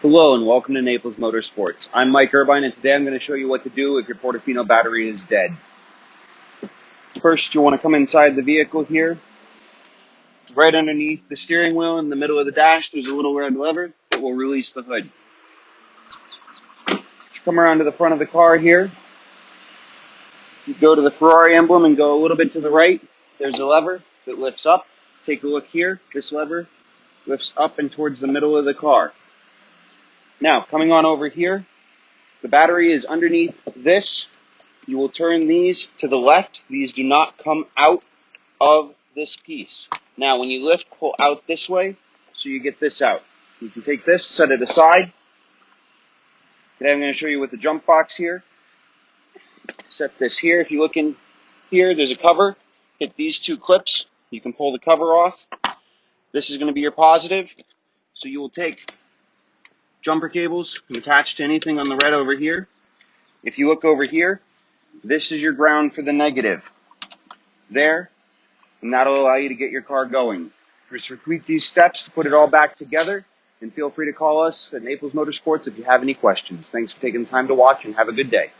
Hello and welcome to Naples Motorsports. I'm Mike Irvine and today I'm going to show you what to do if your Portofino battery is dead. First, you want to come inside the vehicle here. Right underneath the steering wheel in the middle of the dash, there's a little red lever that will release the hood. Come around to the front of the car here. You go to the Ferrari emblem and go a little bit to the right. There's a lever that lifts up. Take a look here. This lever lifts up and towards the middle of the car. Now, coming on over here, the battery is underneath this. You will turn these to the left. These do not come out of this piece. Now, when you lift, pull out this way so you get this out. You can take this, set it aside. Today I'm going to show you with the jump box here. Set this here. If you look in here, there's a cover. Hit these two clips. You can pull the cover off. This is going to be your positive. So you will take jumper cables and attach to anything on the red over here. If you look over here, this is your ground for the negative. There, and that'll allow you to get your car going. Just repeat these steps to put it all back together, and feel free to call us at Naples Motorsports if you have any questions. Thanks for taking the time to watch, and have a good day.